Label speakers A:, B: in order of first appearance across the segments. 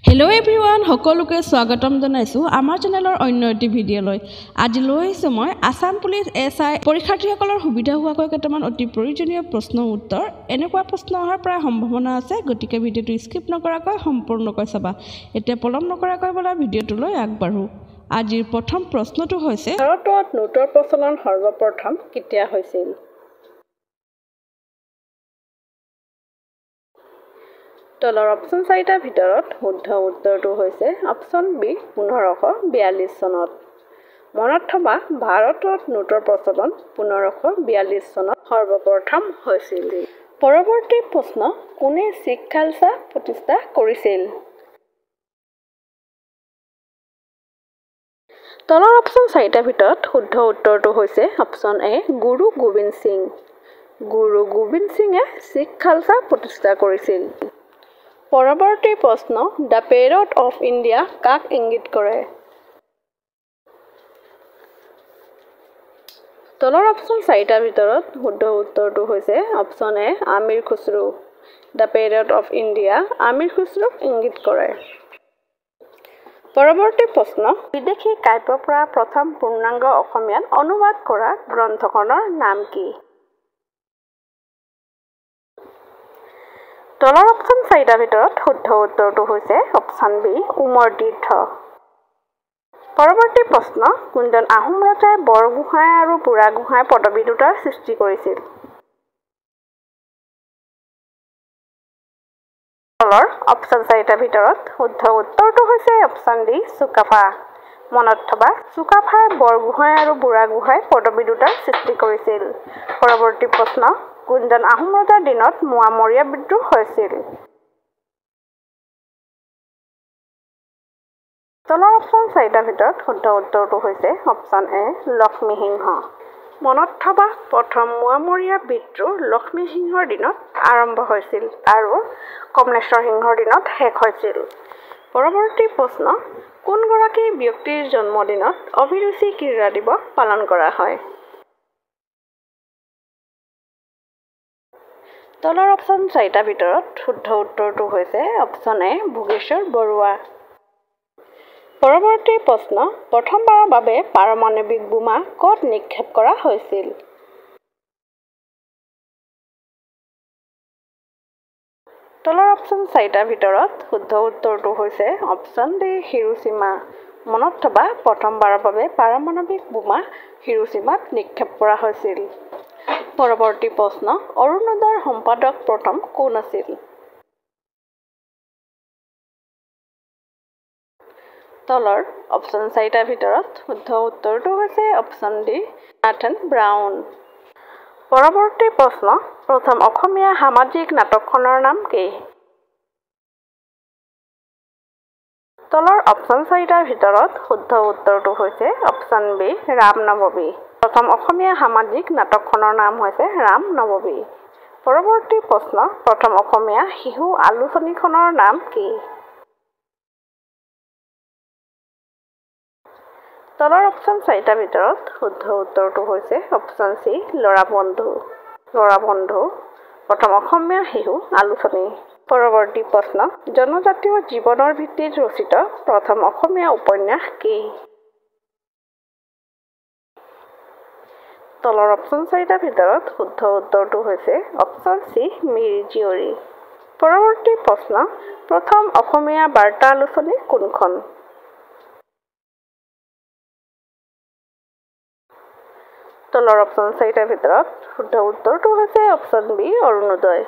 A: Hello' everyone সকলোকে স্বাগতম জনাইছোঁ আমাৰ চেনেলৰ অন্য এটি ভিডিঅ'লৈ। আজি লৈ আহিছোঁ মই আসাম পুলিচ SI পৰীক্ষাৰ্থীসকলৰ সুবিধা হোৱাকৈ কেইটামান অতি প্ৰয়োজনীয় প্ৰশ্নৰ উত্তৰ। এনেকুৱা প্ৰশ্ন অহাৰ প্ৰায় সম্ভাৱনা আছে, গতিকে ভিডিঅ'টো স্কিপ নকৰাকৈ সম্পূৰ্ণকৈ চাবা। এতিয়া পলম নকৰাকৈ বলা ভিডিঅ'টোলৈ আগবাঢ়ো। আজিৰ প্ৰথম প্ৰশ্নটো হৈছে, ভাৰতত নোটৰ প্ৰচলন সৰ্বপ্ৰথম কেতিয়া হৈছিল? তলৰ অপশ্যন চাৰিটাৰ ভিতৰত শুদ্ধ উত্তৰটো হৈছে অপশ্যন বি 1542 চনত। মনত থবা, ভাৰতত নোটৰ প্ৰচলন 1542 চনত সৰ্বপ্ৰথম হৈছিল। পৰৱৰ্তী প্ৰশ্ন, কোনে শিখ খালসা প্ৰতিষ্ঠা কৰিছিল? তলৰ অপশ্যন চাৰিটাৰ ভিতৰত শুদ্ধ উত্তৰটো হৈছে অপশ্যন এ গুৰু গোবিন্দ সিং। গুৰু গোবিন্দ সিঙে শিখ খালসা প্ৰতিষ্ঠা কৰিছিল। পৰৱৰ্তী প্ৰশ্ন, দ্য পেৰিয়ড অফ ইণ্ডিয়া কাক ইংগিত কৰে? তলৰ অপশ্যন চাৰিটাৰ ভিতৰত শুদ্ধ উত্তৰটো হৈছে option A Amir Khusrau. The period of India Amir খুছৰুক ইংগিত কৰে। পৰৱৰ্তী প্ৰশ্ন, বিদেশী কাব্যৰ পৰা প্ৰথম পূৰ্ণাংগ অসমীয়াত অনুবাদ কৰা গ্ৰন্থখনৰ নাম কি? তলৰ অপশ্যন চাৰিটাৰ ভিতৰত শুদ্ধ উত্তৰটো হৈছে অপশ্যন বি উমৰ তীৰ্থ। পৰৱৰ্তী প্ৰশ্ন, কোনজন আহোম ৰজাই বৰগোহাঁই আৰু বুঢ়াগোহাঁই পদবী দুটাৰ সৃষ্টি কৰিছিল? তলৰ অপশ্যন চাৰিটাৰ ভিতৰত শুদ্ধ উত্তৰটো হৈছে অপশ্যন ডি চুকাফা। মনত থবা, চুকাফাই বৰগোহাঁই আৰু বুঢ়াগোহাঁই পদবী দুটাৰ সৃষ্টি কৰিছিল। পৰৱৰ্তী প্ৰশ্ন, কোনজন আহোম ৰজাৰ দিনত মোৱামৰীয়া বিদ্ৰোহ হৈছিল? তলৰ অপশ্যন চাৰিটাৰ ভিতৰত শুদ্ধ উত্তৰটো হৈছে অপশ্যন এ লক্ষ্মীসিংহ। মনত থবা, প্ৰথম মোৱামৰীয়া বিদ্ৰোহ লক্ষ্মীসিংহৰ দিনত আৰম্ভ হৈছিল আৰু কমলেশ্বৰ সিংহৰ দিনত শেষ হৈছিল। পৰৱৰ্তী প্ৰশ্ন, কোনগৰাকী ব্যক্তিৰ জন্মদিনত অভিৰুচি ক্ৰীড়া দিৱস পালন কৰা হয়? তলৰ অপশ্যন চাৰিটাৰ ভিতৰত শুদ্ধ উত্তৰটো হৈছে অপশ্যন এ ভোগেশ্বৰ বৰুৱা। পৰৱৰ্তী প্ৰশ্ন, প্ৰথমবাৰৰ বাবে পাৰমাণৱিক বোমা ক'ত নিক্ষেপ কৰা হৈছিল? তলৰ অপশ্যন চাৰিটাৰ ভিতৰত শুদ্ধ উত্তৰটো হৈছে অপশ্যন ডি হিৰোশ্বিমা। মনত থবা, প্ৰথমবাৰৰ বাবে পাৰমাণৱিক বোমা হিৰোশ্বিমাত নিক্ষেপ কৰা হৈছিল। পৰৱৰ্তী প্ৰশ্ন, অৰুণোদয়ৰ সম্পাদক প্ৰথম কোন আছিল? তলৰ অপশ্যন চাৰিটাৰ ভিতৰত শুদ্ধ উত্তৰটো হৈছে অপশ্যন ডি নাথান ব্ৰাউন। পৰৱৰ্তী প্ৰশ্ন, প্ৰথম অসমীয়া সামাজিক নাটকখনৰ নাম কি? তলৰ অপশ্যন চাৰিটাৰ ভিতৰত শুদ্ধ উত্তৰটো হৈছে অপশ্যন বি ৰাম নৱমী। প্ৰথম অসমীয়া সামাজিক নাটকখনৰ নাম হৈছে ৰাম নৱমী। পৰৱৰ্তী প্ৰশ্ন, প্ৰথম অসমীয়া শিশু আলোচনীখনৰ নাম কি? তলৰ অপশ্যন চাৰিটাৰ ভিতৰত শুদ্ধ উত্তৰটো হৈছে অপশ্যন চি ল'ৰা বন্ধু। ল'ৰা বন্ধু প্ৰথম অসমীয়া শিশু আলোচনী। পৰৱৰ্তী প্ৰশ্ন, জনজাতীয় জীৱনৰ ভিত্তিত ৰচিত প্ৰথম অসমীয়া উপন্যাস কি? তলৰ অপশ্যন চাৰিটাৰ ভিতৰত শুদ্ধ উত্তৰটো হৈছে অপশ্যন চি মিৰি জীয়ৰী। পৰৱৰ্তী প্ৰশ্ন, প্ৰথম অসমীয়া বাৰ্তা আলোচনী কোনখন? তলৰ অপশ্যন চাৰিটাৰ ভিতৰত শুদ্ধ উত্তৰটো হৈছে অপশ্যন বি অৰুণোদয়।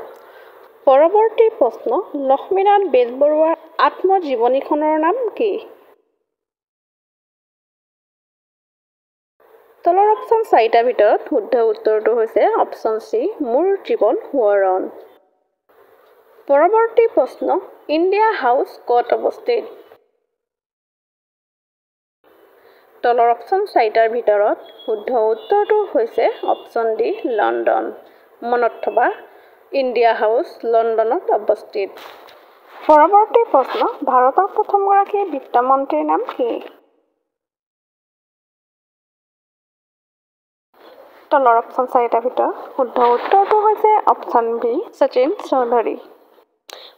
A: পৰৱৰ্তী প্ৰশ্ন, লক্ষ্মীনাথ বেজবৰুৱাৰ আত্মজীৱনীখনৰ নাম কি? তলৰ অপশ্যন চাৰিটাৰ ভিতৰত শুদ্ধ উত্তৰটো হৈছে অপশ্যন চি মোৰ জীৱন সোৱৰণ। পৰৱৰ্তী প্ৰশ্ন, ইণ্ডিয়া হাউচ ক'ত অৱস্থিত? তলৰ অপশ্যন চাৰিটাৰ ভিতৰত শুদ্ধ উত্তৰটো হৈছে অপশ্যন ডি লণ্ডন। মনত থবা, ইণ্ডিয়া হাউচ লণ্ডনত অৱস্থিত। পৰৱৰ্তী প্ৰশ্ন, ভাৰতৰ প্ৰথমগৰাকী বিত্তমন্ত্ৰীৰ নাম কি? তলৰ অপশ্যন চাৰিটাৰ ভিতৰত শুদ্ধ উত্তৰটো হৈছে অপশ্যন বি শচীন চৌধুৰী।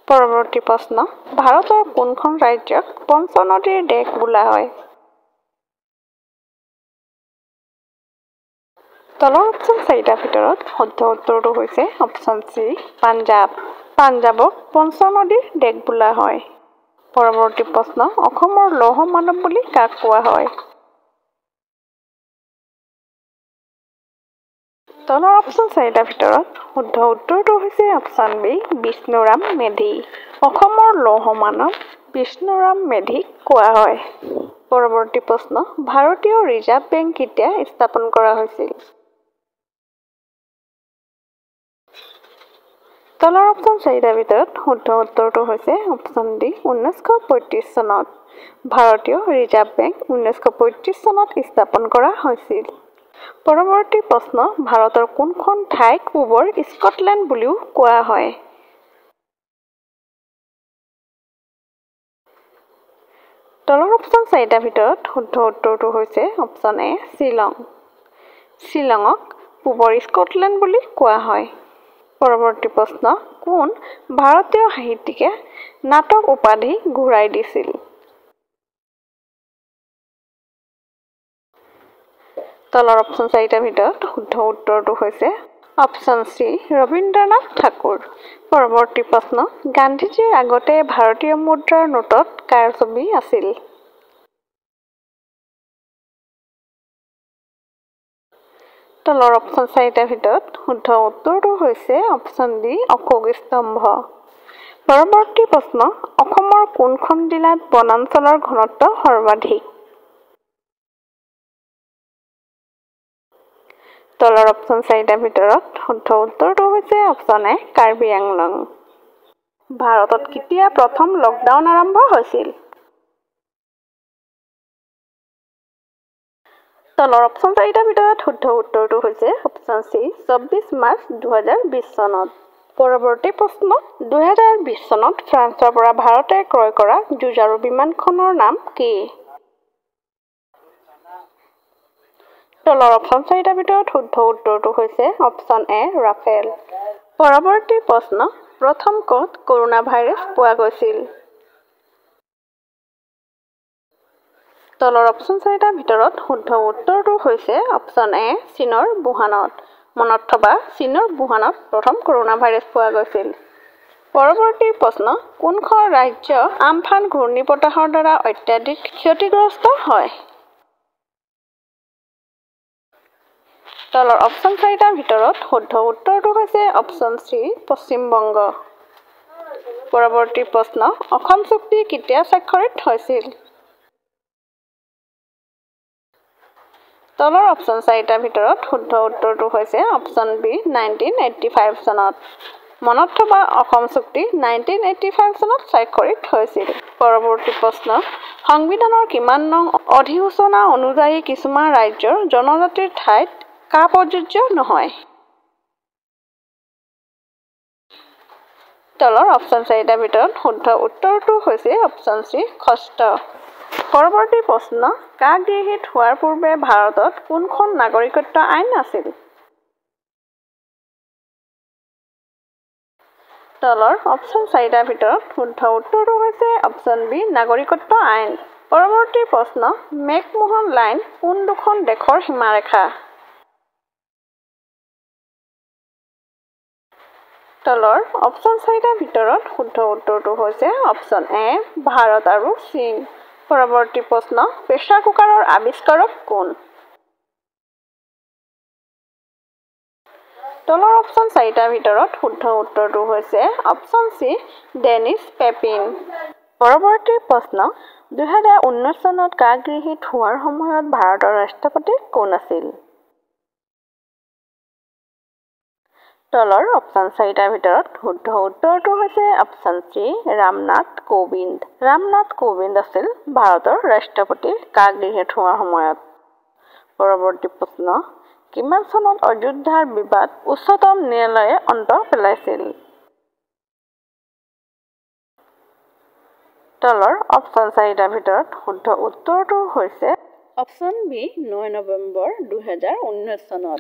A: পৰৱৰ্তী প্ৰশ্ন ভাৰতৰ কোনখন ৰাজ্যক পঞ্চনদীৰ দেশ বোলা হয় তলৰ অপশ্যন চাৰিটাৰ ভিতৰত শুদ্ধ উত্তৰটো হৈছে অপশ্যন চি পাঞ্জাৱ পাঞ্জাৱক পঞ্চনদীৰ দেশ বোলা হয় পৰৱৰ্তী প্ৰশ্ন অসমৰ লৌহ মানৱ বুলি কাক কোৱা হয় তলৰ অপশ্যন চাৰিটাৰ ভিতৰত শুদ্ধ উত্তৰটো হৈছে অপশ্যন বি বিষ্ণুৰাম মেধি অসমৰ লৌহ মানৱ বিষ্ণুৰাম মেধিক কোৱা হয় পৰৱৰ্তী প্ৰশ্ন ভাৰতীয় ৰিজাৰ্ভ বেংক কেতিয়া স্থাপন কৰা হৈছিল তলৰ অপশ্যন চাৰিটাৰ ভিতৰত শুদ্ধ উত্তৰটো হৈছে অপশ্যন ডি 1935 চনত ভাৰতীয় ৰিজাৰ্ভ বেংক 1935 চনত স্থাপন কৰা হৈছিল পৰৱৰ্তী প্ৰশ্ন ভাৰতৰ কোনখন ঠাইক পূবৰ স্কটলেণ্ড বুলিও কোৱা হয় তলৰ অপশ্যন চাৰিটাৰ ভিতৰত শুদ্ধ উত্তৰটো হৈছে অপশ্যন এ শ্বিলং শ্বিলঙক পূবৰ স্কটলেণ্ড বুলি কোৱা হয় পৰৱৰ্তী প্ৰশ্ন কোন ভাৰতীয় সাহিত্যিকে নাটক উপাধি ঘূৰাই দিছিল তলৰ অপশ্যন চাৰিটাৰ ভিতৰত শুদ্ধ উত্তৰটো হৈছে অপশ্যন চি ৰবীন্দ্ৰনাথ ঠাকুৰ পৰৱৰ্তী প্ৰশ্ন গান্ধীজীৰ আগতে ভাৰতীয় মুদ্ৰাৰ নোটত কাৰ ছবি আছিল তলৰ অপশ্যন চাৰিটাৰ ভিতৰত শুদ্ধ উত্তৰটো হৈছে অপশ্যন ডি অশোক স্তম্ভ পৰৱৰ্তী প্ৰশ্ন অসমৰ কোনখন জিলাত বনাঞ্চলৰ ঘনত্ব সৰ্বাধিক তলৰ অপশ্যন চাৰিটাৰ ভিতৰত শুদ্ধ উত্তৰটো হৈছে অপশ্যন এ কাৰ্বি আংলং ভাৰতত কেতিয়া প্ৰথম লকডাউন আৰম্ভ হৈছিল তলৰ অপশ্যন চাৰিটাৰ ভিতৰত শুদ্ধ উত্তৰটো হৈছে অপশ্যন চি 24 মাৰ্চ 2020 চনত পৰৱৰ্তী প্ৰশ্ন 2020 চনত ফ্ৰান্সৰ পৰা ভাৰতে ক্ৰয় কৰা যুঁজাৰু বিমানখনৰ নাম কি তলৰ অপশ্যন চাৰিটাৰ ভিতৰত শুদ্ধ উত্তৰটো হৈছে অপশ্যন এ ৰাফেল পৰৱৰ্তী প্ৰশ্ন প্ৰথম ক'ত কৰোনা ভাইৰাছ পোৱা গৈছিল তলৰ অপশ্যন চাৰিটাৰ ভিতৰত শুদ্ধ উত্তৰটো হৈছে অপশ্যন এ চীনৰ বুহানত মনত থবা চীনৰ বুহানত প্ৰথম কৰোনা ভাইৰাছ পোৱা গৈছিল পৰৱৰ্তী প্ৰশ্ন কোনখন ৰাজ্য আমফান ঘূৰ্ণীবতাহৰ দ্বাৰা অত্যাধিক ক্ষতিগ্ৰস্ত হয় তলৰ অপশ্যন চাৰিটাৰ ভিতৰত শুদ্ধ উত্তৰটো হৈছে অপশ্যন চি পশ্চিম বংগ পৰৱৰ্তী প্ৰশ্ন অসম চুক্তি কেতিয়া স্বাক্ষৰিত হৈছিল তলৰ অপশ্যন চাৰিটাৰ ভিতৰত শুদ্ধ উত্তৰটো হৈছে অপশ্যন বি 1985 চনত মনত থবা অসম চুক্তি 1985 চনত স্বাক্ষৰিত হৈছিল পৰৱৰ্তী প্ৰশ্ন সংবিধানৰ কিমান নং অধিসূচনা অনুযায়ী কিছুমান ৰাজ্যৰ জনজাতিৰ ঠাইত কা প্ৰযোজ্য নহয় তলৰ অপশ্যন চাৰিটাৰ ভিতৰত শুদ্ধ উত্তৰটো হৈছে অপশ্যন চি ষষ্ঠ পৰৱৰ্তী প্ৰশ্ন কা গৃহীত হোৱাৰ পূৰ্বে ভাৰতত কোনখন নাগৰিকত্ব আইন আছিল তলৰ অপশ্যন চাৰিটাৰ ভিতৰত শুদ্ধ উত্তৰটো হৈছে অপশ্যন বি নাগৰিকত্ব আইন পৰৱৰ্তী প্ৰশ্ন মেকমোহন লাইন কোন দুখন দেশৰ সীমাৰেখা তলৰ অপশ্যন চাৰিটাৰ ভিতৰত শুদ্ধ উত্তৰটো হৈছে অপশ্যন এ ভাৰত আৰু চীন পৰৱৰ্তী প্ৰশ্ন প্ৰেছাৰ কুকাৰৰ আৱিষ্কাৰক কোন তলৰ অপশ্যন চাৰিটাৰ ভিতৰত শুদ্ধ উত্তৰটো হৈছে অপশ্যন চি ডেনিছ পেপিন পৰৱৰ্তী প্ৰশ্ন 2019 চনত কা গৃহীত হোৱাৰ সময়ত ভাৰতৰ ৰাষ্ট্ৰপতি কোন আছিল তলৰ অপশ্যন চাৰিটাৰ ভিতৰত শুদ্ধ উত্তৰটো হৈছে অপশ্যন চি ৰামনাথ কোবিন্দ আছিল ভাৰতৰ ৰাষ্ট্ৰপতি কা গৃহীত হোৱাৰ সময়ত পৰৱৰ্তী প্ৰশ্ন কিমান চনত অযোধ্যাৰ বিবাদ উচ্চতম ন্যায়ালয়ে অন্ত পেলাইছিল তলৰ অপশ্যন চাৰিটাৰ ভিতৰত শুদ্ধ উত্তৰটো হৈছে অপশ্যন বি 9 নৱেম্বৰ 2019 চনত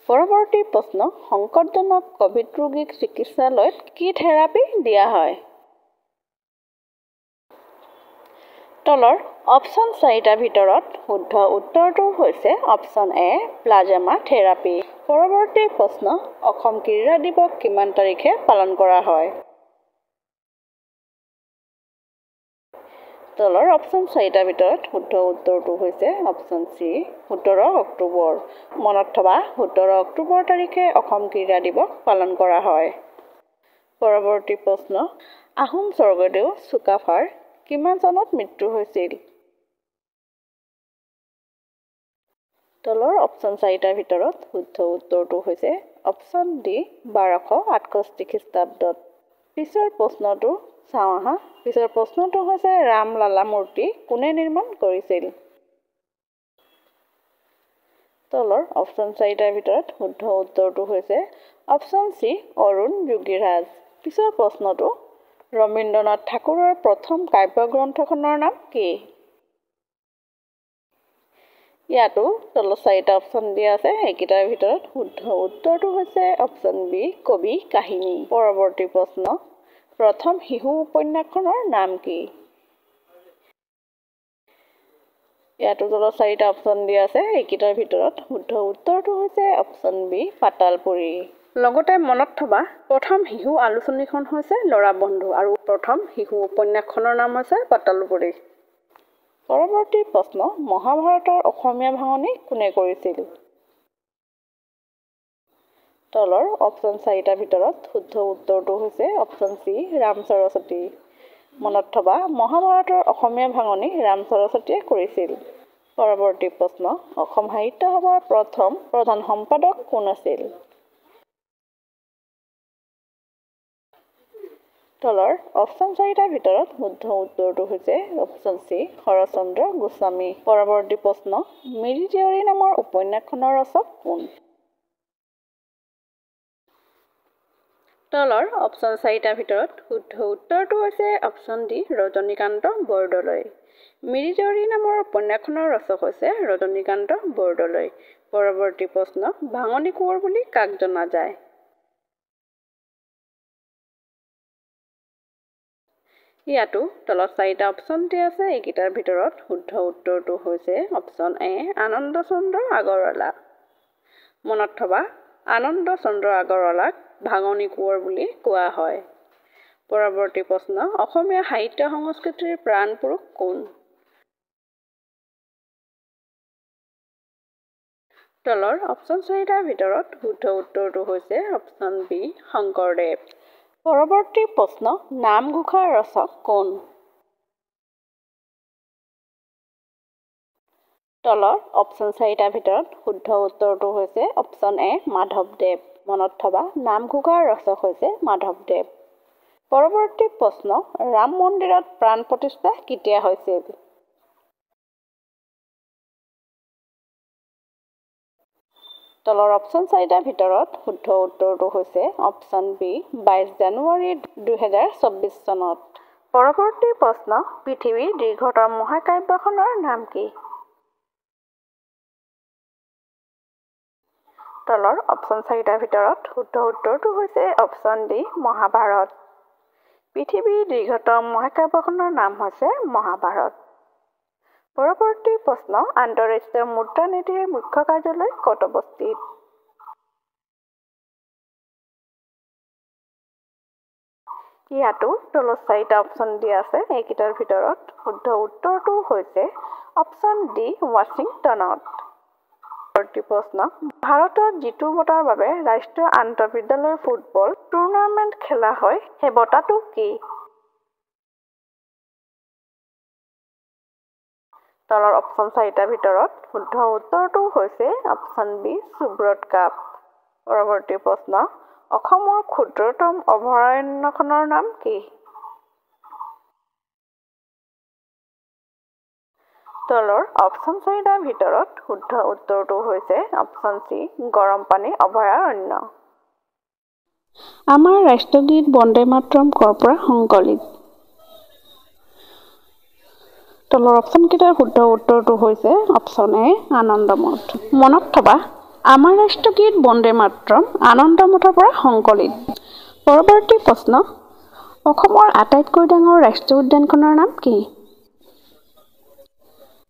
A: পৰৱৰ্তী প্ৰশ্ন সংকটজনক কভিড ৰোগীক চিকিৎসালয়ত কি থেৰাপি দিয়া হয় তলৰ অপশ্যন 4টাৰ ভিতৰত শুদ্ধ উত্তৰটো হৈছে অপশ্যন এ প্লাজমা থেৰাপি। পৰৱৰ্তী প্ৰশ্ন অসম ক্ৰীড়া দিৱস কিমান তাৰিখে পালন কৰা হয়? তলৰ অপশ্যন 4টাৰ ভিতৰত শুদ্ধ উত্তৰটো হৈছে অপশ্যন চি 17 অক্টোবৰ। মনত থবা 17 অক্টোবৰ তাৰিখে অসম ক্ৰীড়া দিৱস পালন কৰা হয়। পৰৱৰ্তী প্ৰশ্ন আহোম স্বৰ্গদেউ চুকাফাৰ কিমান চনত মৃত্যু হৈছিল? তলৰ অপশ্যন 4টাৰ ভিতৰত শুদ্ধ উত্তৰটো হৈছে অপশ্যন ডি 1268 খ্ৰীষ্টাব্দত। পিছৰ প্ৰশ্নটো চাওঁ আহা। পিছৰ প্ৰশ্নটো হৈছে ৰামলালা মূৰ্তি কোনে নিৰ্মাণ কৰিছিল? তলৰ অপশ্যন 4টাৰ ভিতৰত শুদ্ধ উত্তৰটো হৈছে অপশ্যন চি অৰুণ যোগীৰাজ। পিছৰ প্ৰশ্নটো ৰবীন্দ্ৰনাথ ঠাকুৰৰ প্ৰথম কাব্যগ্ৰন্থখনৰ নাম কি? ইয়াতো তলত 4টা অপশ্যন দিয়া আছে। এইকেইটাৰ ভিতৰত শুদ্ধ উত্তৰটো হৈছে অপশ্যন বি কবি কাহিনী। পৰৱৰ্তী প্ৰশ্ন প্ৰথম শিশু উপন্যাসখনৰ নাম কি? ইয়াতো তলত 4টা অপশ্যন দিয়া আছে। এইকেইটাৰ ভিতৰত শুদ্ধ উত্তৰটো হৈছে অপশ্যন বি পাতালপুৰী। লগতে মনত থবা প্ৰথম শিশু আলোচনীখন হৈছে ল'ৰা বন্ধু আৰু প্ৰথম শিশু উপন্যাসখনৰ নাম হৈছে পাতালপুৰী। পৰৱৰ্তী প্ৰশ্ন মহাভাৰতৰ অসমীয়া ভাঙনি কোনে কৰিছিল? তলৰ অপশ্যন 4টাৰ ভিতৰত শুদ্ধ উত্তৰটো হৈছে অপশ্যন চি ৰাম সৰস্বতী। মনত থবা মহাভাৰতৰ অসমীয়া ভাঙনি ৰাম সৰস্বতীয়ে কৰিছিল। পৰৱৰ্তী প্ৰশ্ন অসম সাহিত্য সভাৰ প্ৰথম প্ৰধান সম্পাদক কোন আছিল? তলৰ অপশ্যন 4টাৰ ভিতৰত শুদ্ধ উত্তৰটো হৈছে অপশ্যন চি শৰৎচন্দ্ৰ গোস্বামী। পৰৱৰ্তী প্ৰশ্ন মিৰি জীয়ৰী নামৰ উপন্যাসখনৰ ৰচক কোন? তলৰ অপশ্যন 4টাৰ ভিতৰত শুদ্ধ উত্তৰটো হৈছে অপশ্যন ডি ৰজনীকান্ত বৰদলৈ। মিৰি জীয়ৰী নামৰ উপন্যাসখনৰ ৰচক হৈছে ৰজনীকান্ত বৰদলৈ। পৰৱৰ্তী প্ৰশ্ন ভাঙনি কোঁৱৰ বুলি কাক জনা যায়? ইয়াতো তলত 4টা অপশ্যন দিয়া আছে। এইকেইটাৰ ভিতৰত শুদ্ধ উত্তৰটো হৈছে অপশ্যন এ আনন্দ চন্দ্ৰ আগৰৱালা। মনত থবা আনন্দ চন্দ্ৰ আগৰৱালাক ভাঙনি কোঁৱৰ বুলি কোৱা হয়। পৰৱৰ্তী প্ৰশ্ন অসমীয়া সাহিত্য সংস্কৃতিৰ প্ৰাণ পুৰুষ কোন? তলৰ অপশ্যন 4টাৰ ভিতৰত শুদ্ধ উত্তৰটো হৈছে অপশ্যন বি শংকৰদেৱ। পৰৱৰ্তী প্ৰশ্ন নামঘোষাৰ ৰচক কোন? তলৰ অপশ্যন 4টাৰ ভিতৰত শুদ্ধ উত্তৰটো হৈছে অপশ্যন এ মাধৱদেৱ। মনত থবা নামঘোষাৰ ৰচক হৈছে মাধৱদেৱ। পৰৱৰ্তী প্ৰশ্ন ৰাম মন্দিৰত প্ৰাণ প্ৰতিষ্ঠা কেতিয়া হৈছিল? তলৰ অপশ্যন 4টাৰ ভিতৰত শুদ্ধ উত্তৰটো হৈছে অপশ্যন বি 22 জানুৱাৰী 2024 চনত। পৰৱৰ্তী প্ৰশ্ন পৃথিৱীৰ দীৰ্ঘতম মহাকাব্যখনৰ নাম কি? তলৰ অপশ্যন 4টাৰ ভিতৰত শুদ্ধ উত্তৰটো হৈছে অপশ্যন ডি মহাভাৰত। পৃথিৱীৰ দীৰ্ঘতম মহাকাব্যখনৰ নাম হৈছে মহাভাৰত। পৰৱৰ্তী প্ৰশ্ন আন্তঃৰাষ্ট্ৰীয় মুদ্ৰা নিধিৰ মুখ্য কাৰ্যালয় ক'ত অৱস্থিত? ইয়াতো তলত 4টা অপশ্যন দিয়া আছে। এইকেইটাৰ ভিতৰত শুদ্ধ উত্তৰটো হৈছে অপশ্যন ডি ৱাশ্বিংটনত। পৰৱৰ্তী প্ৰশ্ন ভাৰতত যিটো বঁটাৰ বাবে ৰাষ্ট্ৰীয় আন্তঃবিদ্যালয় ফুটবল টুৰ্ণামেণ্ট খেলা হয় সেই বঁটাটো কি? তলৰ অপশ্যন 4টাৰ ভিতৰত শুদ্ধ উত্তৰটো হৈছে অপশ্যন বি সুব্ৰত কাপ। পৰৱৰ্তী প্ৰশ্ন অসমৰ ক্ষুদ্ৰতম অভয়াৰণ্যখনৰ নাম কি? তলৰ অপশ্যন 4টাৰ ভিতৰত শুদ্ধ উত্তৰটো হৈছে অপশ্যন চি গৰমপানী অভয়াৰণ্য। আমাৰ ৰাষ্ট্ৰগীত বন্দে মাতৰম ক'ৰ পৰা সংকলিত? তলৰ অপশ্যন কেইটাৰ শুদ্ধ উত্তৰটো হৈছে অপশ্যন এ আনন্দমঠ। মনত থবা আমাৰ ৰাষ্ট্ৰগীত বন্দে মাতৰম আনন্দমঠৰ পৰা সংকলিত। পৰৱৰ্তী প্ৰশ্ন অসমৰ আটাইতকৈ ডাঙৰ ৰাষ্ট্ৰীয় উদ্যানখনৰ নাম কি?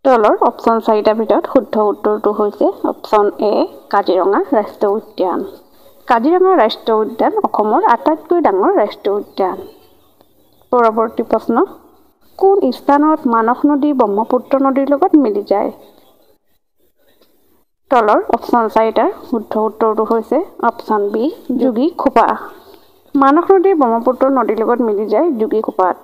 B: তলৰ অপশ্যন 4টাৰ ভিতৰত শুদ্ধ উত্তৰটো হৈছে অপশ্যন এ কাজিৰঙা ৰাষ্ট্ৰীয় উদ্যান। কাজিৰঙা ৰাষ্ট্ৰীয় উদ্যান অসমৰ আটাইতকৈ ডাঙৰ ৰাষ্ট্ৰীয় উদ্যান। পৰৱৰ্তী প্ৰশ্ন, কোন স্থানত মানস নদী ব্ৰহ্মপুত্ৰ নদীৰ লগত মিলি যায়? তলৰ অপশ্যন 4টাৰ শুদ্ধ উত্তৰটো হৈছে অপশ্যন বি যোগীঘোপা। মানস নদী ব্ৰহ্মপুত্ৰ নদীৰ লগত মিলি যায় যোগীঘোপাত।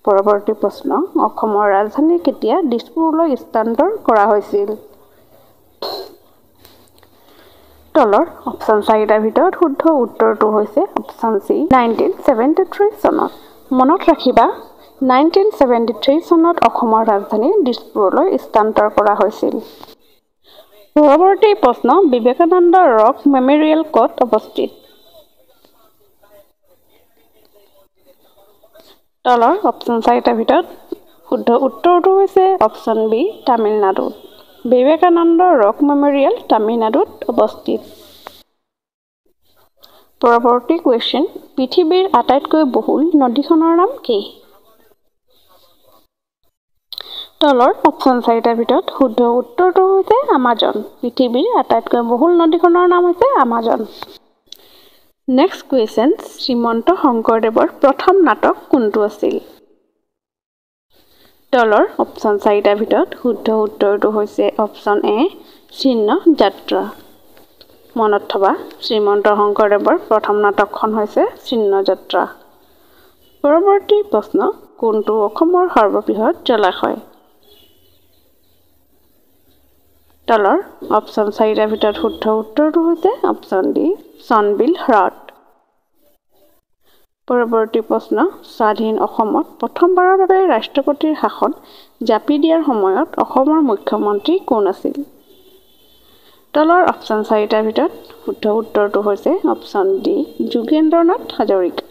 B: পৰৱৰ্তী প্ৰশ্ন, অসমৰ ৰাজধানী কেতিয়া দিছপুৰলৈ স্থানান্তৰ কৰা হৈছিল? তলৰ অপশ্যন 4টাৰ ভিতৰত শুদ্ধ উত্তৰটো হৈছে অপশ্যন চি 1973 চনত। মনত ৰাখিবা 1973 চনত অসমৰ ৰাজধানী দিছপুৰলৈ স্থানান্তৰ কৰা হৈছিল। পৰৱৰ্তী প্ৰশ্ন, বিবেকানন্দ ৰক মেমৰিয়েল ক'ত অৱস্থিত? তলৰ অপশ্যন 4টাৰ ভিতৰত শুদ্ধ উত্তৰটো হৈছে অপশ্যন বি তামিলনাডুত। বিবেকানন্দ ৰক মেমৰিয়েল তামিলনাডুত অৱস্থিত। পৰৱৰ্তী কুৱেশ্যন, পৃথিৱীৰ আটাইতকৈ বহুল নদীখনৰ নাম কি? তলৰ অপশ্যন 4টাৰ ভিতৰত শুদ্ধ উত্তৰটো হৈছে আমাজন। পৃথিৱীৰ আটাইতকৈ বহুল নদীখনৰ নাম হৈছে আমাজন। নেক্সট কুৱেশ্যন, শ্ৰীমন্ত শংকৰদেৱৰ প্ৰথম নাটক কোনটো আছিল? তলৰ অপশ্যন 4টাৰ ভিতৰত শুদ্ধ উত্তৰটো হৈছে অপশ্যন এ চিহ্ন যাত্ৰা। মনত থবা শ্ৰীমন্ত শংকৰদেৱৰ প্ৰথম নাটকখন হৈছে চিহ্ন যাত্ৰা। পৰৱৰ্তী প্ৰশ্ন, কোনটো অসমৰ সৰ্ববৃহৎ জলাশয়? তলৰ অপশ্যন 4টাৰ ভিতৰত শুদ্ধ উত্তৰটো হৈছে অপশ্যন ডি চনবিল হ্ৰদ। পৰৱৰ্তী প্ৰশ্ন, স্বাধীন অসমত প্ৰথমবাৰৰ বাবে ৰাষ্ট্ৰপতিৰ শাসন জাপি দিয়াৰ সময়ত অসমৰ মুখ্যমন্ত্ৰী কোন আছিল? তলৰ অপশ্যন 4টাৰ ভিতৰত শুদ্ধ উত্তৰটো হৈছে অপশ্যন ডি যোগেন্দ্ৰনাথ হাজৰিকা।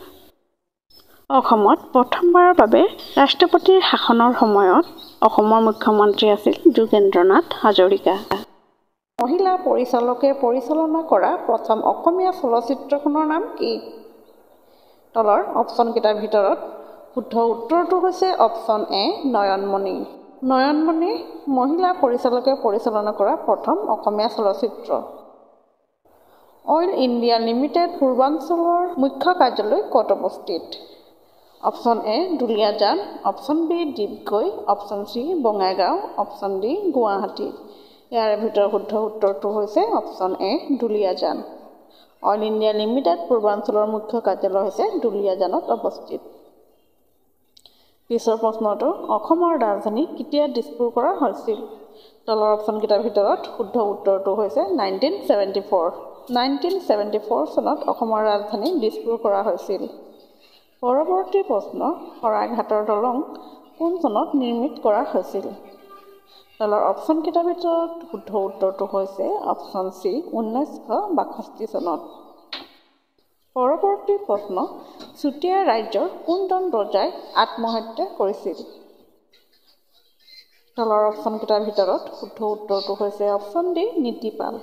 B: অসমত প্ৰথমবাৰৰ বাবে ৰাষ্ট্ৰপতিৰ শাসনৰ সময়ত অসমৰ মুখ্যমন্ত্ৰী আছিল যোগেন্দ্ৰনাথ হাজৰিকা। মহিলা পৰিচালকে পৰিচালনা কৰা প্ৰথম অসমীয়া চলচ্চিত্ৰখনৰ নাম কি? তলৰ অপশ্যনকেইটাৰ ভিতৰত শুদ্ধ উত্তৰটো হৈছে অপশ্যন এ নয়নমণি। নয়নমণি মহিলা পৰিচালকে পৰিচালনা কৰা প্ৰথম অসমীয়া চলচ্চিত্ৰ। অইল ইণ্ডিয়া লিমিটেড পূৰ্বাঞ্চলৰ মুখ্য কাৰ্যালয় ক'ত অৱস্থিত? Option A Duliajan, option B Digboi, option C Bongaigaon, option D Guwahati. ইয়াৰে ভিতৰত শুদ্ধ উত্তৰটো হৈছে option A Duliajan. Oil India Limited পূৰ্বাঞ্চলৰ মুখ্য কাৰ্যালয় হৈছে দুলীয়াজানত অৱস্থিত। পিছৰ প্ৰশ্নটো, অসমৰ ৰাজধানী কেতিয়া দিছপুৰ কৰা হৈছিল? তলৰ অপশ্যনকেইটাৰ ভিতৰত শুদ্ধ উত্তৰটো হৈছে 1974। 1974 চনত অসমৰ ৰাজধানী দিছপুৰ কৰা হৈছিল। পৰৱৰ্তী প্ৰশ্ন, শৰাইঘাটৰ দলং কোন চনত নিৰ্মিত কৰা হৈছিল? তলৰ অপশ্যনকেইটাৰ ভিতৰত শুদ্ধ উত্তৰটো হৈছে অপশ্যন চি 1962 চনত। পৰৱৰ্তী প্ৰশ্ন, চুতীয়া ৰাজ্যৰ কোনজন ৰজাই আত্মহত্যা কৰিছিল? তলৰ অপশ্যনকেইটাৰ ভিতৰত শুদ্ধ উত্তৰটো হৈছে অপশ্যন ডি নীতিপাল।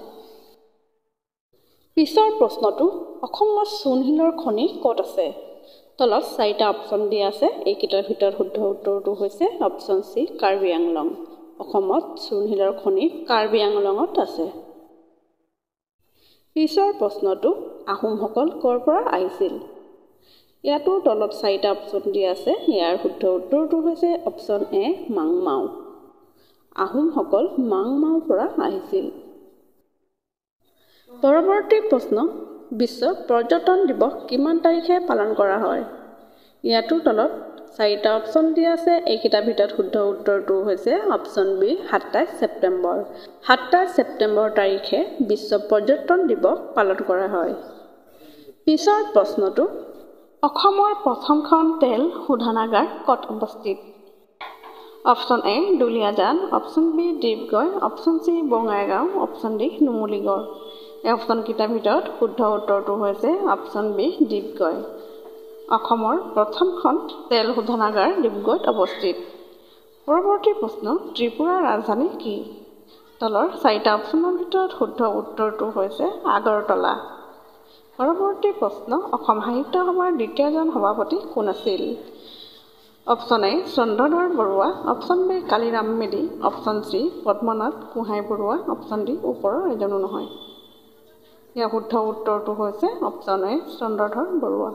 B: পিছৰ প্ৰশ্নটো, অসমৰ চূণশিলৰ খনি ক'ত আছে? তলত 4টা অপশ্যন দিয়া আছে। এইকেইটাৰ ভিতৰত শুদ্ধ উত্তৰটো হৈছে অপশ্যন চি কাৰ্বি আংলং। অসমত চূণশিলৰ খনি কাৰ্বি আংলঙত আছে। পিছৰ প্ৰশ্নটো, আহোমসকল ক'ৰ পৰা আহিছিল? ইয়াতো তলত 4টা অপশ্যন দিয়া আছে। ইয়াৰ শুদ্ধ উত্তৰটো হৈছে অপশ্যন এ মাংমাও। আহোমসকল মাংমাওৰ পৰা আহিছিল। পৰৱৰ্তী প্ৰশ্ন, বিশ্ব পৰ্যটন দিৱস কিমান তাৰিখে পালন কৰা হয়? ইয়াতো তলত 4টা অপশ্যন দিয়া আছে। এইকেইটাৰ ভিতৰত শুদ্ধ উত্তৰটো হৈছে অপশ্যন বি 27 ছেপ্টেম্বৰ। 27 ছেপ্টেম্বৰ তাৰিখে বিশ্ব পৰ্যটন দিৱস পালন কৰা হয়। পিছৰ প্ৰশ্নটো, অসমৰ প্ৰথমখন তেল শোধনাগাৰ ক'ত অৱস্থিত? Option A Duliajan, option B Digboi, option C Bongaigaon, option D Numaligarh. এই অপশ্যনকেইটাৰ ভিতৰত শুদ্ধ উত্তৰটো হৈছে অপশ্যন বি ডিগবৈ। অসমৰ প্ৰথমখন তেল শোধনাগাৰ ডিগবৈত অৱস্থিত। পৰৱৰ্তী প্ৰশ্ন, ত্ৰিপুৰাৰ ৰাজধানী কি? তলৰ 4টা অপশ্যনৰ ভিতৰত শুদ্ধ উত্তৰটো হৈছে আগৰতলা। পৰৱৰ্তী প্ৰশ্ন, অসম সাহিত্য সভাৰ দ্বিতীয়জন সভাপতি কোন আছিল? Option A Chandradhar Barua, option B Kaliram Medhi, option C Padmanath Gohain Barua, option D ওপৰৰ এজনো নহয়। ইয়াৰ শুদ্ধ উত্তৰটো হৈছে অপশ্যন এ চন্দ্ৰধৰ বৰুৱা।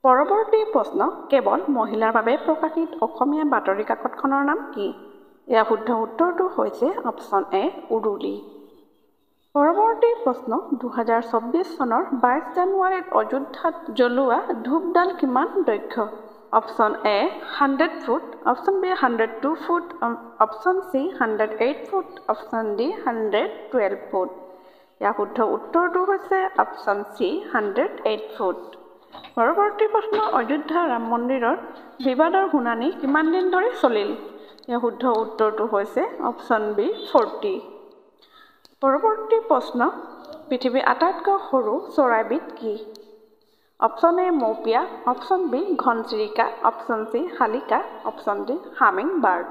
B: পৰৱৰ্তী প্ৰশ্ন, কেৱল মহিলাৰ বাবে প্ৰকাশিত অসমীয়া বাতৰি কাকতখনৰ নাম কি? ইয়াৰ শুদ্ধ উত্তৰটো হৈছে অপশ্যন এ উৰুলি। পৰৱৰ্তী প্ৰশ্ন, 2024 চনৰ 22 জানুৱাৰীত অযোধ্যাত জ্বলোৱা ধূপডাল কিমান দৈৰ্ঘ্য? Option A 100 foot, option B 102 foot, option C 108 foot, option D 112 foot. ইয়াৰ শুদ্ধ উত্তৰটো হৈছে অপশ্যন চি 108 ফুট। পৰৱৰ্তী প্ৰশ্ন, অযোধ্যা ৰাম মন্দিৰৰ বিবাদৰ শুনানি কিমান দিন ধৰি চলিল? ইয়াৰ শুদ্ধ উত্তৰটো হৈছে অপশ্যন বি 40। পৰৱৰ্তী প্ৰশ্ন, পৃথিৱীৰ আটাইতকৈ সৰু চৰাইবিধ কি? অপশ্যন এ মৌপিয়া, অপশ্যন বি ঘনচিৰিকা, অপশ্যন চি শালিকা, অপশ্যন ডি হামিং বাৰ্ড।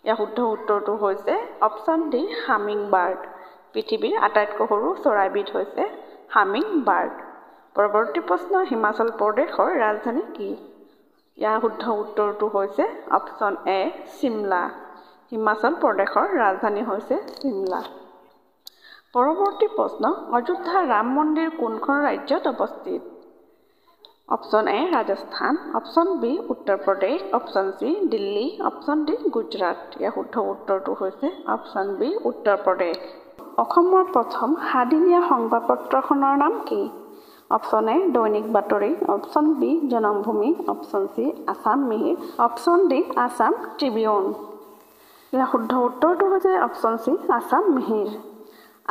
B: ইয়াৰ শুদ্ধ উত্তৰটো হৈছে অপশ্যন ডি হামিং বাৰ্ড। পৃথিৱীৰ আটাইতকৈ সৰু চৰাইবিধ হৈছে হামিং বাৰ্ড। পৰৱৰ্তী প্ৰশ্ন, হিমাচল প্ৰদেশৰ ৰাজধানী কি? ইয়াৰ শুদ্ধ উত্তৰটো হৈছে অপশ্যন এ চিমলা। হিমাচল প্ৰদেশৰ ৰাজধানী হৈছে চিমলা। পৰৱৰ্তী প্ৰশ্ন, অযোধ্যা ৰাম মন্দিৰ কোনখন ৰাজ্যত অৱস্থিত? Option A Rajasthan, option B Uttar Pradesh, option C Delhi, option D Gujarat. ইয়াৰ শুদ্ধ উত্তৰটো হৈছে অপশ্যন বি উত্তৰ প্ৰদেশ। অসমৰ প্ৰথম 7 দিনীয়া সংবাদপত্ৰখনৰ নাম কি? Option A Dainik Batori, option B Janambhumi, option C Assam Mihir, option D Assam tribune. ইয়াৰ শুদ্ধ উত্তৰটো হৈছে অপশ্যন চি আছাম মিহিৰ।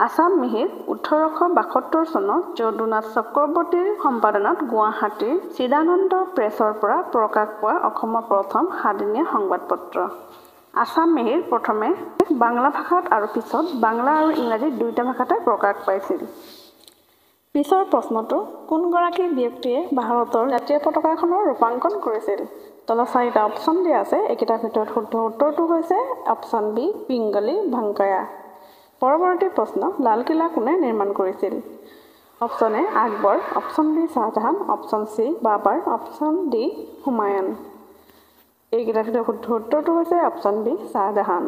B: আছাম মিহিৰ 1872 চনত যদুনাথ চক্ৰৱৰ্তীৰ সম্পাদনাত গুৱাহাটীৰ চিদানন্দ প্ৰেছৰ পৰা প্ৰকাশ পোৱা অসমৰ প্ৰথম 7 দিনীয়া সংবাদপত্ৰ। আছাম মিহিৰ প্ৰথমে বাংলা ভাষাত আৰু পিছত বাংলা আৰু ইংৰাজী দুয়োটা ভাষাতে প্ৰকাশ পাইছিল। পিছৰ প্ৰশ্নটো, কোনগৰাকী ব্যক্তিয়ে ভাৰতৰ জাতীয় পতাকাখনৰ ৰূপাংকন কৰিছিল? তলত 4টা অপশ্যন দিয়া আছে, এইকেইটাৰ ভিতৰত শুদ্ধ উত্তৰটো হৈছে অপশ্যন বি পিংগলি ভেংকায়া। পৰৱৰ্তী প্ৰশ্ন, লালকিল্লা কোনে নিৰ্মাণ কৰিছিল? Option A Akbar, option B Shahjahan, option C Babar, option D Humayun. এইকেইটাৰ ভিতৰত শুদ্ধ উত্তৰটো হৈছে অপশ্যন বি শ্বাহজাহান।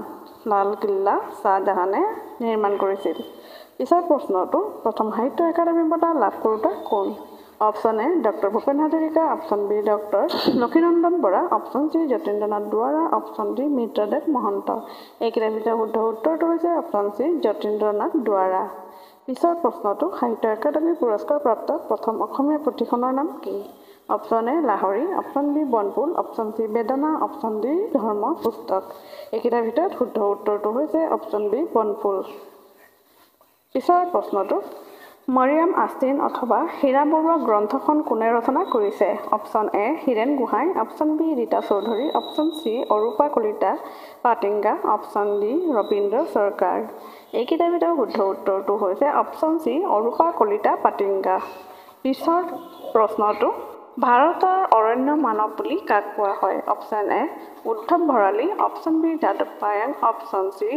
B: লালকিল্লা শ্বাহজাহানে নিৰ্মাণ কৰিছিল। পিছৰ প্ৰশ্নটো, প্ৰথম সাহিত্য একাডেমী বঁটা লাভ কৰোঁতা কোন? Option A doctor Bhupen Hazarika, option B doctor Lakshminandan Bora, option C Jatindranath Duwara, option D Mitradev Mahanta. এইকেইটাৰ ভিতৰত শুদ্ধ উত্তৰটো হৈছে অপশ্যন চি যতীন্দ্ৰনাথ দুৱৰা। পিছৰ প্ৰশ্নটো, সাহিত্য একাডেমী পুৰস্কাৰ প্ৰাপ্ত প্ৰথম অসমীয়া পুথিখনৰ নাম কি? Option A Lahori, option B Banaphul, option C Bedona, option D Dharma Pustak. এইকেইটাৰ ভিতৰত শুদ্ধ উত্তৰটো হৈছে অপশ্যন বি বনফুল। পিছৰ প্ৰশ্নটো, মৰিয়াম আষ্টিন অথবা হীৰা বৰুৱা গ্ৰন্থখন কোনে ৰচনা কৰিছে? Option A Hiren Gohain, option B Rita Choudhury, option C Arupa Kalita Patangia, option D Rabindra Sarkar. এইকেইটাৰ ভিতৰত শুদ্ধ উত্তৰটো হৈছে অপশ্যন চি অৰূপা কলিতা পাটিংগা। পিছৰ প্ৰশ্নটো, ভাৰতৰ অৰণ্য মানৱ বুলি কাক কোৱা হয়? Option A Uddhab Bharali, option B যাদৱ Payeng, option C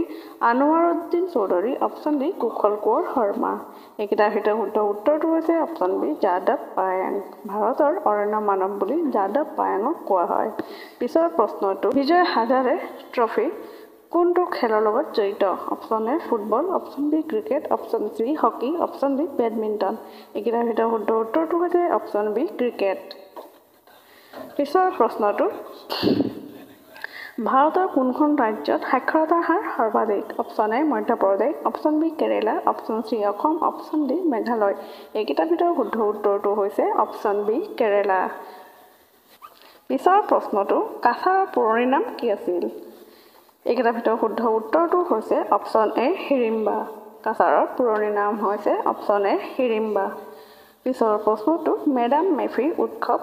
B: Anwaruddin Choudhury, option D Kushal Konwar Sharma. এইকেইটাৰ ভিতৰত শুদ্ধ উত্তৰটো হৈছে অপশ্যন বি যাদৱ পায়েং। ভাৰতৰ অৰণ্য মানৱ বুলি যাদৱ পায়েঙক কোৱা হয়। পিছৰ প্ৰশ্নটো, বিজয় হাজাৰে ট্ৰফী কোনটো খেলৰ লগত জড়িত? Option A football, option B cricket, option C hockey, option D badminton. এইকেইটাৰ ভিতৰত শুদ্ধ উত্তৰটো হৈছে অপশ্যন বি ক্ৰিকেট। পিছৰ প্ৰশ্নটো, ভাৰতৰ কোনখন ৰাজ্যত সাক্ষৰতাৰ হাৰ সৰ্বাধিক? Option A Madhya Pradesh, option B Kerala, option C Asom, option D Meghalaya. এইকেইটাৰ ভিতৰত শুদ্ধ উত্তৰটো হৈছে অপশ্যন বি কেৰেলা। পিছৰ প্ৰশ্নটো, কাছাৰৰ পুৰণি নাম কি আছিল? এইকেইটাৰ ভিতৰত শুদ্ধ উত্তৰটো হৈছে অপশ্যন এ হিড়িম্বা। কাছাৰৰ পুৰণি নাম হৈছে অপশ্যন এ হিড়িম্বা। পিছৰ প্ৰশ্নটো, মেডাম মেফি উৎসৱ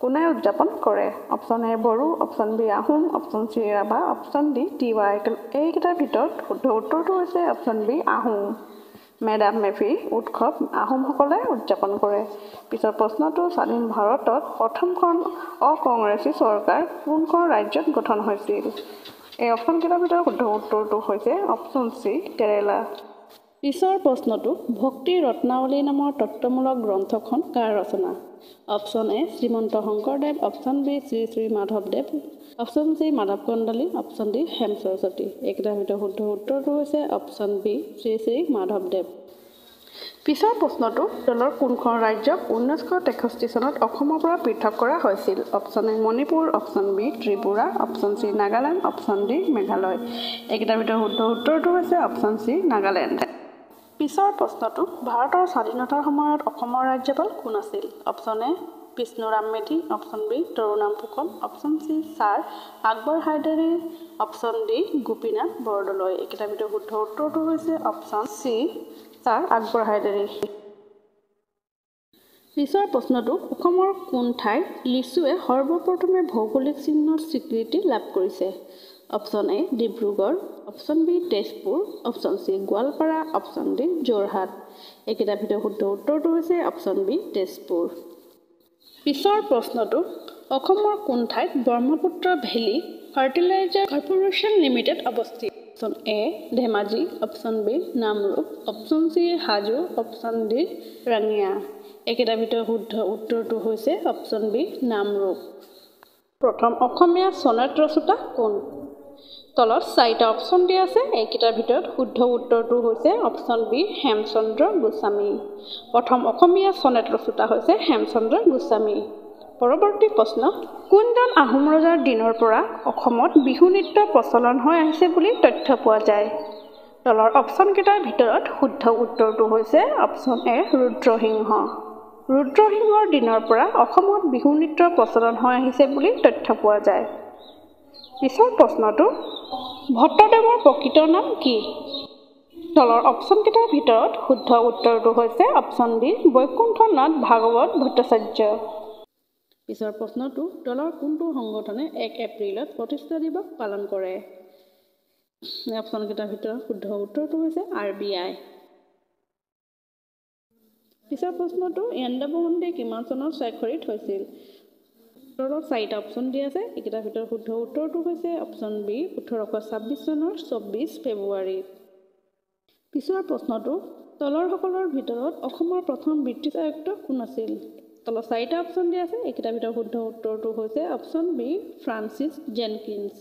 B: কোনে উদযাপন কৰে? Option A Bodo, option B Ahom, option C Rabha, option D Tiwa. এইকেইটাৰ ভিতৰত শুদ্ধ উত্তৰটো হৈছে অপশ্যন বি আহোম। মেডাম মেফি উৎসৱ আহোমসকলে উদযাপন কৰে। পিছৰ প্ৰশ্নটো, স্বাধীন ভাৰতত প্ৰথমখন অকংগ্ৰেছী চৰকাৰ কোনখন ৰাজ্যত গঠন হৈছিল? এই অপশ্যনকেইটাৰ ভিতৰত শুদ্ধ উত্তৰটো হৈছে অপশ্যন চি কেৰেলা। পিছৰ প্ৰশ্নটো ভক্তি ৰত্নাৱলী নামৰ তত্ত্বমূলক গ্ৰন্থখন কাৰ ৰচনা? Option A Srimanta Sankardev, option B Shri Shri মাধৱদেৱ, option C Madhav Kandali, option D Hem Saraswati. এইকেইটাৰ ভিতৰত শুদ্ধ উত্তৰটো হৈছে অপশ্যন বি শ্ৰী শ্ৰী মাধৱদেৱ। পিছৰ প্ৰশ্নটো তলৰ কোনখন ৰাজ্যক 1963 চনত অসমৰ পৰা পৃথক কৰা হৈছিল? Option A Manipur, option B Tripura, option C Nagaland, option D Meghalaya. এইকেইটাৰ ভিতৰত শুদ্ধ উত্তৰটো হৈছে অপশ্যন চি নাগালেণ্ড। পিছৰ প্ৰশ্নটো ভাৰতৰ স্বাধীনতাৰ সময়ত অসমৰ ৰাজ্যপাল কোন আছিল? Option A Bishnuram Medhi, option B Tarunram Phukan, option C sir Akbar Hydari, option D Gopinath Bordoloi. এইকেইটাৰ ভিতৰত শুদ্ধ উত্তৰটো হৈছে option C sir Akbar Hydari. পিছৰ প্ৰশ্নটো অসমৰ কোন ঠাইত লিচুৱে সৰ্বপ্ৰথমে ভৌগোলিক চিহ্নৰ স্বীকৃতি লাভ কৰিছে? Option A Dibrugarh, option B Tezpur, option C Goalpara, option D Jorhat. এইকেইটাৰ ভিতৰত শুদ্ধ উত্তৰটো হৈছে অপশ্যন বি তেজপুৰ। পিছৰ প্ৰশ্নটো অসমৰ কোন ঠাইত Brahmaputra valley fertilizer corporation limited অৱস্থিত? Option A Dhemaji, option B Namrup, option C Hajo, option D Rangia. এইকেইটাৰ ভিতৰত শুদ্ধ উত্তৰটো হৈছে অপশ্যন বি নামৰূপ। প্ৰথম অসমীয়া চনেট ৰচোতা কোন? তলত 4টা অপশ্যন দিয়া আছে। এইকেইটাৰ ভিতৰত শুদ্ধ উত্তৰটো হৈছে অপশ্যন বি হেমচন্দ্ৰ গোস্বামী। প্ৰথম অসমীয়া চনেট ৰচোতা হৈছে হেমচন্দ্ৰ গোস্বামী। পৰৱৰ্তী প্ৰশ্ন, কোনজন আহোম ৰজাৰ দিনৰ পৰা অসমত বিহু নৃত্য প্ৰচলন হৈ আহিছে বুলি তথ্য পোৱা যায়? তলৰ অপশ্যনকেইটাৰ ভিতৰত শুদ্ধ উত্তৰটো হৈছে অপশ্যন এ ৰুদ্ৰসিংহ। ৰুদ্ৰসিংহৰ দিনৰ পৰা অসমত বিহু নৃত্য প্ৰচলন হৈ আহিছে বুলি তথ্য পোৱা যায়। পিছৰ প্ৰশ্নটো ভট্টদেৱৰ প্ৰকৃত নাম কি? তলৰ অপশ্যনকেইটাৰ ভিতৰত শুদ্ধ উত্তৰটো হৈছে অপশ্যন ডি বৈকুণ্ঠনাথ ভাগৱত ভট্টাচাৰ্য। পিছৰ প্ৰশ্নটো তলৰ কোনটো সংগঠনে 1 এপ্ৰিলত প্ৰতিষ্ঠা দিৱস পালন কৰে? অপশ্যনকেইটাৰ ভিতৰত শুদ্ধ উত্তৰটো হৈছে RBI। পিছৰ প্ৰশ্নটো ইয়াণ্ডাবু সন্ধি কিমান চনত স্বাক্ষৰিত হৈছিল? তলত 4টা অপশ্যন দিয়া আছে। এইকেইটাৰ ভিতৰত শুদ্ধ উত্তৰটো হৈছে অপশ্যন বি 1826 চনৰ 24 ফেব্ৰুৱাৰী। পিছৰ প্ৰশ্নটো তলৰ সকলৰ ভিতৰত অসমৰ প্ৰথম ব্ৰিটিছ আয়ুক্ত কোন আছিল? তলত 4টা অপশ্যন দিয়া আছে। এইকেইটাৰ ভিতৰত শুদ্ধ উত্তৰটো হৈছে অপশ্যন বি ফ্ৰান্সিছ জেনকিন্স।